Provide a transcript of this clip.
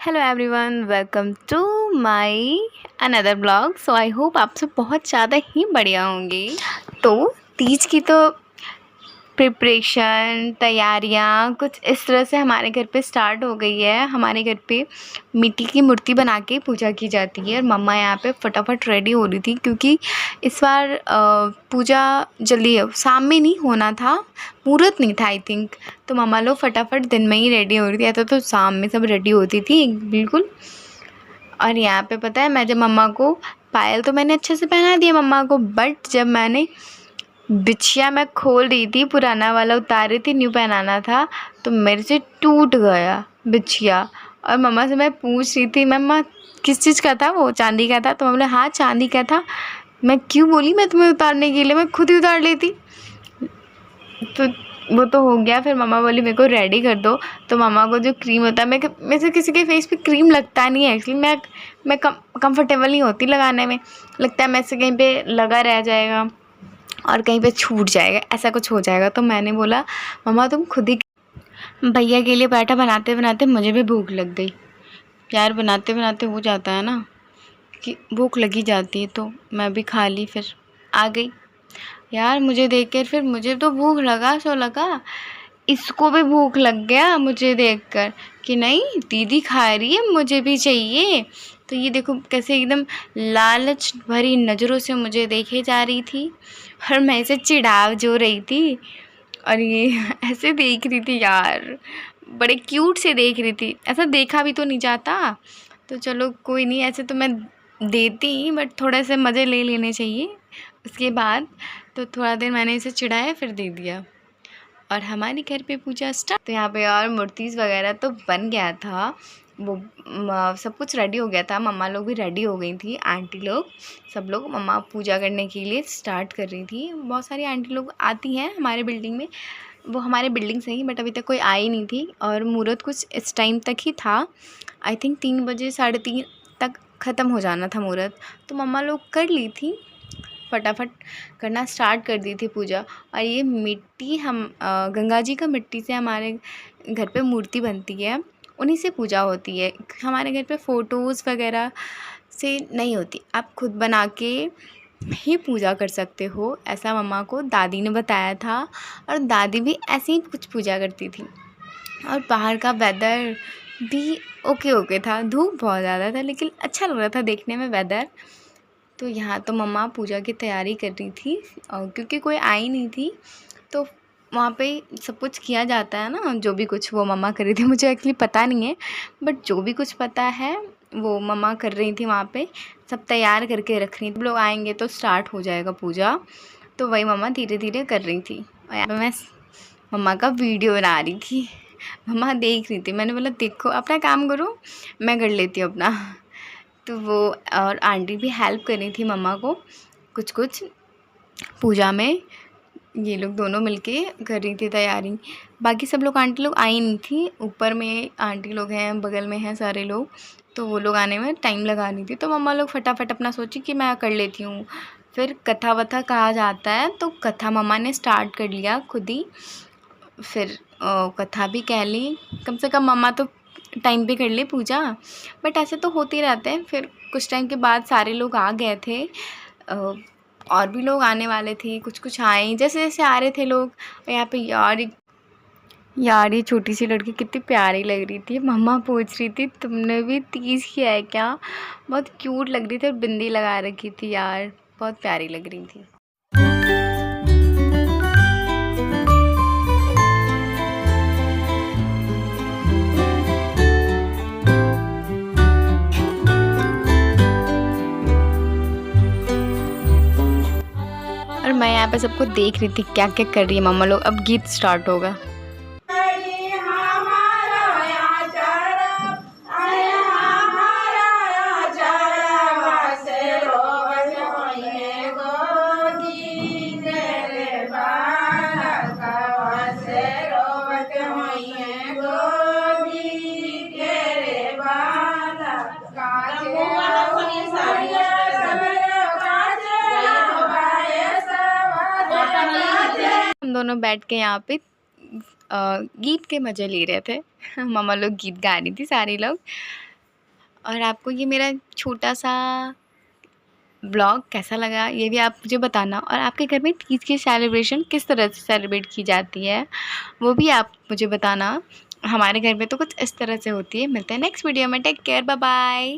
Hello everyone, welcome to my another blog. So I hope आप सब बहुत ज़्यादा ही बढ़िया होंगे। तो तीज की तो प्रिपरेशन तैयारियां कुछ इस तरह से हमारे घर पे स्टार्ट हो गई है। हमारे घर पे मिट्टी की मूर्ति बना के पूजा की जाती है और मम्मा यहाँ पे फटाफट रेडी हो रही थी क्योंकि इस बार पूजा जल्दी शाम में नहीं होना था, मुहूर्त नहीं था आई थिंक। तो मम्मा लोग फटाफट दिन में ही रेडी हो रही थी। ऐसा तो शाम में सब रेडी होती थी बिल्कुल। और यहाँ पे पता है, मैं जब मम्मा को पायल तो मैंने अच्छे से पहना दिया मम्मा को, बट जब मैंने बिछिया मैं खोल रही थी, पुराना वाला उतार रही थी, न्यू पहनाना था, तो मेरे से टूट गया बिछिया। और मम्मा से मैं पूछ रही थी, मम्मा किस चीज़ का था वो, चांदी का था? तो मम्मा बोले हाँ चांदी का था। मैं क्यों बोली मैं तुम्हें उतारने के लिए, मैं खुद ही उतार लेती। तो वो तो हो गया। फिर मम्मा बोली मेरे को रेडी कर दो। तो मम्मा को जो क्रीम होता है, मैं से किसी के फेस पे क्रीम लगता नहीं है एक्चुअली। मैं कंफर्टेबल नहीं होती लगाने में, लगता है मैं से कहीं पे लगा रह जाएगा और कहीं पे छूट जाएगा, ऐसा कुछ हो जाएगा। तो मैंने बोला मम्मा तुम खुद ही। भैया के लिए पराठा बनाते बनाते मुझे भी भूख लग गई यार। बनाते बनाते हो जाता है ना कि भूख लगी जाती है, तो मैं भी खा ली। फिर आ गई यार, मुझे देख कर फिर मुझे तो भूख लगा, सो लगा इसको भी भूख लग गया मुझे देखकर कि नहीं दीदी खा रही है मुझे भी चाहिए। तो ये देखो कैसे एकदम लालच भरी नज़रों से मुझे देखे जा रही थी और मैं इसे चिढ़ा जो रही थी। और ये ऐसे देख रही थी यार, बड़े क्यूट से देख रही थी, ऐसा देखा भी तो नहीं जाता। तो चलो कोई नहीं, ऐसे तो मैं देती बट थोड़े से मज़े ले लेने चाहिए। उसके बाद तो थोड़ा देर मैंने इसे चिढ़ाया, फिर दे दिया। और हमारे घर पे पूजा स्टार्ट। तो यहाँ पे और मूर्तिज़ वगैरह तो बन गया था, वो सब कुछ रेडी हो गया था। मम्मा लोग भी रेडी हो गई थी, आंटी लोग सब लोग मम्मा पूजा करने के लिए स्टार्ट कर रही थी। बहुत सारी आंटी लोग आती हैं हमारे बिल्डिंग में, वो हमारे बिल्डिंग से ही, बट अभी तक कोई आई नहीं थी। और मुहूर्त कुछ इस टाइम तक ही था, आई थिंक 3 बजे 3:30 तक ख़त्म हो जाना था मुहूर्त। तो मम्मा लोग कर ली थी, फटाफट करना स्टार्ट कर दी थी पूजा। और ये मिट्टी हम गंगा जी का मिट्टी से हमारे घर पे मूर्ति बनती है, उन्हीं से पूजा होती है। हमारे घर पे फ़ोटोज़ वगैरह से नहीं होती, आप खुद बना के ही पूजा कर सकते हो, ऐसा मम्मा को दादी ने बताया था। और दादी भी ऐसे ही कुछ पूजा करती थी। और बाहर का वेदर भी ओके ओके था, धूप बहुत ज़्यादा था लेकिन अच्छा लग रहा था देखने में वेदर। तो यहाँ तो मम्मा पूजा की तैयारी कर रही थी और क्योंकि कोई आई नहीं थी तो वहाँ पे सब कुछ किया जाता है ना, जो भी कुछ वो मम्मा कर रही थी। मुझे एक्चुअली पता नहीं है, बट जो भी कुछ पता है वो मम्मा कर रही थी वहाँ पे, सब तैयार करके रख रही थी। लोग आएंगे तो स्टार्ट हो जाएगा पूजा, तो वही मम्मा धीरे धीरे कर रही थी। और यहाँ पे मैं मम्मा का वीडियो बना रही थी, मम्मा देख रही थी। मैंने बोला देखो अपना काम करो, मैं कर लेती हूँ अपना। तो वो और आंटी भी हेल्प कर रही थी मम्मा को कुछ कुछ पूजा में। ये लोग दोनों मिलके कर रही थी तैयारी। बाकी सब लोग आंटी लोग आई नहीं थी, ऊपर में आंटी लोग हैं, बगल में हैं सारे लोग, तो वो लोग आने में टाइम लगा रही थी। तो मम्मा लोग फटाफट अपना सोची कि मैं कर लेती हूँ। फिर कथा वथा कहा जाता है, तो कथा मम्मा ने स्टार्ट कर लिया खुद ही। फिर कथा भी कह ली, कम से कम मम्मा तो टाइम पे कर ली पूजा, बट ऐसे तो होते रहते हैं। फिर कुछ टाइम के बाद सारे लोग आ गए थे, और भी लोग आने वाले थे, कुछ कुछ आए जैसे जैसे आ रहे थे लोग। और यहाँ पे यार ये छोटी सी लड़की कितनी प्यारी लग रही थी। मम्मा पूछ रही थी तुमने भी तीज किया है क्या, बहुत क्यूट लग रही थी और बिंदी लगा रखी थी यार, बहुत प्यारी लग रही थी। और मैं यहाँ पे सबको देख रही थी क्या क्या कर रही है मम्मा लोग। अब गीत स्टार्ट होगा। हम दोनों बैठ के यहाँ पे गीत के मज़े ले रहे थे। मम्मा लोग गीत गा रही थी सारे लोग। और आपको ये मेरा छोटा-सा ब्लॉग कैसा लगा ये भी आप मुझे बताना, और आपके घर में तीज की सेलिब्रेशन किस तरह से सेलिब्रेट की जाती है वो भी आप मुझे बताना। हमारे घर में तो कुछ इस तरह से होती है। मिलते हैं नेक्स्ट वीडियो में। Take care, bye bye.